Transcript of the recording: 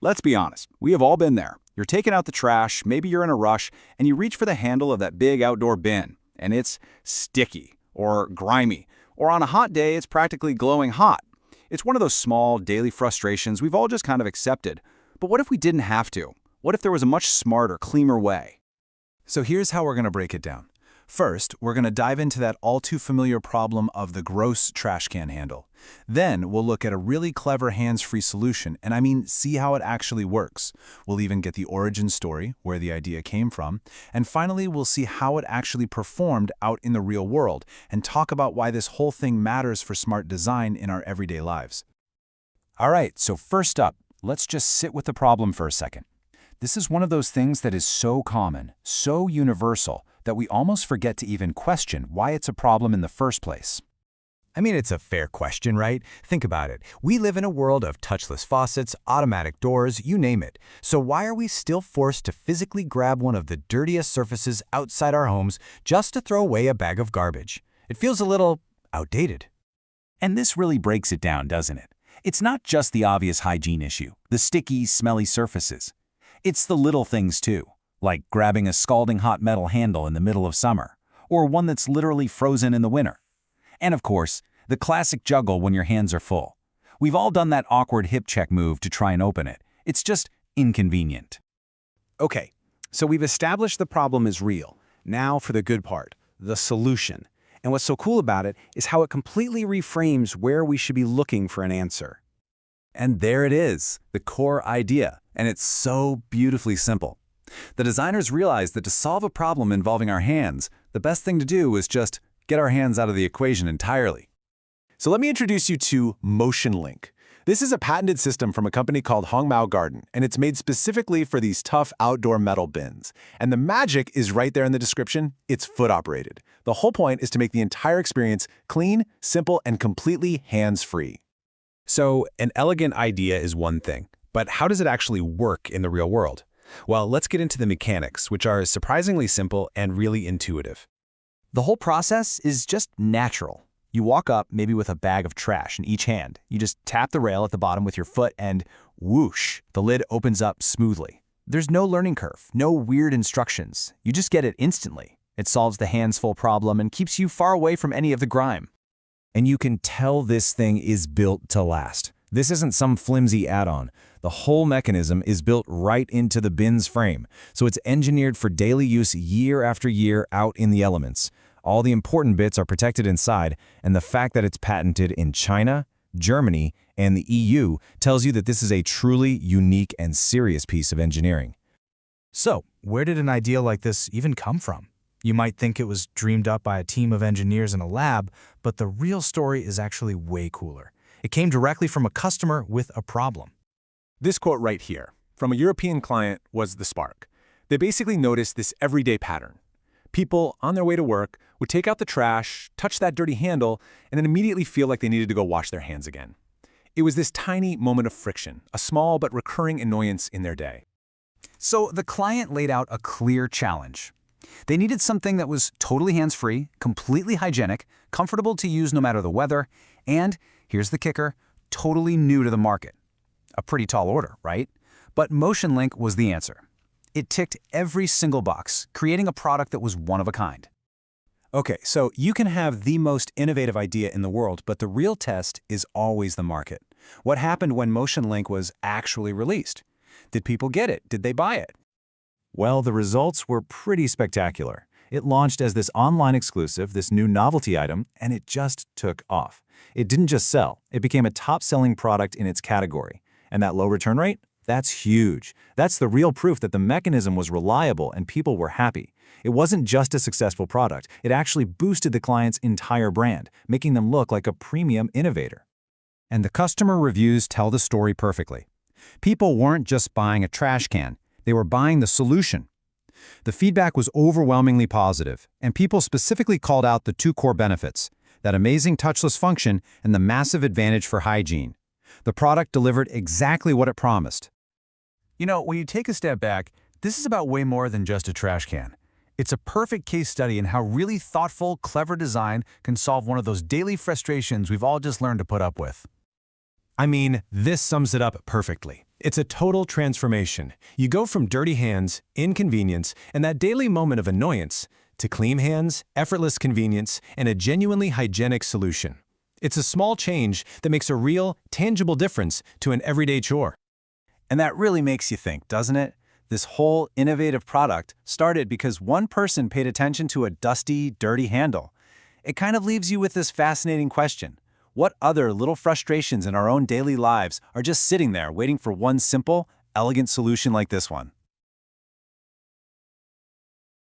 Let's be honest, we have all been there. You're taking out the trash, maybe you're in a rush, and you reach for the handle of that big outdoor bin, and it's sticky, or grimy, or on a hot day, it's practically glowing hot. It's one of those small, daily frustrations we've all just kind of accepted. But what if we didn't have to? What if there was a much smarter, cleaner way? So here's how we're going to break it down. First, we're going to dive into that all-too-familiar problem of the gross trash can handle. Then, we'll look at a really clever hands-free solution, and I mean, see how it actually works. We'll even get the origin story, where the idea came from. And finally, we'll see how it actually performed out in the real world, and talk about why this whole thing matters for smart design in our everyday lives. All right, so first up, let's just sit with the problem for a second. This is one of those things that is so common, so universal, that we almost forget to even question why it's a problem in the first place. I mean, it's a fair question, right? Think about it. We live in a world of touchless faucets, automatic doors, you name it. So why are we still forced to physically grab one of the dirtiest surfaces outside our homes just to throw away a bag of garbage? It feels a little outdated. And this really breaks it down, doesn't it? It's not just the obvious hygiene issue, the sticky, smelly surfaces. It's the little things too, like grabbing a scalding hot metal handle in the middle of summer, or one that's literally frozen in the winter. And of course, the classic juggle when your hands are full. We've all done that awkward hip check move to try and open it. It's just inconvenient. Okay, so we've established the problem is real. Now for the good part, the solution. And what's so cool about it is how it completely reframes where we should be looking for an answer. And there it is, the core idea, and it's so beautifully simple. The designers realized that to solve a problem involving our hands, the best thing to do is just get our hands out of the equation entirely. So let me introduce you to MotionLink. This is a patented system from a company called Hongmao Garden, and it's made specifically for these tough outdoor metal bins. And the magic is right there in the description. It's foot-operated. The whole point is to make the entire experience clean, simple, and completely hands-free. So an elegant idea is one thing, but how does it actually work in the real world? Well, let's get into the mechanics, which are surprisingly simple and really intuitive. The whole process is just natural. You walk up, maybe with a bag of trash in each hand. You just tap the rail at the bottom with your foot and whoosh, the lid opens up smoothly. There's no learning curve, no weird instructions. You just get it instantly. It solves the hands-full problem and keeps you far away from any of the grime. And you can tell this thing is built to last. This isn't some flimsy add-on. The whole mechanism is built right into the bin's frame, so it's engineered for daily use year after year out in the elements. All the important bits are protected inside, and the fact that it's patented in China, Germany, and the EU tells you that this is a truly unique and serious piece of engineering. So, where did an idea like this even come from? You might think it was dreamed up by a team of engineers in a lab, but the real story is actually way cooler. It came directly from a customer with a problem. This quote right here, from a European client, was the spark. They basically noticed this everyday pattern. People, on their way to work, would take out the trash, touch that dirty handle, and then immediately feel like they needed to go wash their hands again. It was this tiny moment of friction, a small but recurring annoyance in their day. So the client laid out a clear challenge. They needed something that was totally hands-free, completely hygienic, comfortable to use no matter the weather, and, here's the kicker, totally new to the market. A pretty tall order, right? But MotionLink was the answer. It ticked every single box, creating a product that was one of a kind. Okay, so you can have the most innovative idea in the world, but the real test is always the market. What happened when MotionLink was actually released? Did people get it? Did they buy it? Well, the results were pretty spectacular. It launched as this online exclusive, this new novelty item, and it just took off. It didn't just sell, it became a top-selling product in its category. And that low return rate? That's huge. That's the real proof that the mechanism was reliable and people were happy. It wasn't just a successful product, it actually boosted the client's entire brand, making them look like a premium innovator. And the customer reviews tell the story perfectly. People weren't just buying a trash can, they were buying the solution. The feedback was overwhelmingly positive, and people specifically called out the two core benefits, that amazing touchless function and the massive advantage for hygiene. The product delivered exactly what it promised. You know, when you take a step back, this is about way more than just a trash can. It's a perfect case study in how really thoughtful, clever design can solve one of those daily frustrations we've all just learned to put up with. I mean, this sums it up perfectly. It's a total transformation. You go from dirty hands, inconvenience, and that daily moment of annoyance to clean hands, effortless convenience, and a genuinely hygienic solution. It's a small change that makes a real, tangible difference to an everyday chore. And that really makes you think, doesn't it? This whole innovative product started because one person paid attention to a dusty, dirty handle. It kind of leaves you with this fascinating question. What other little frustrations in our own daily lives are just sitting there waiting for one simple, elegant solution like this one?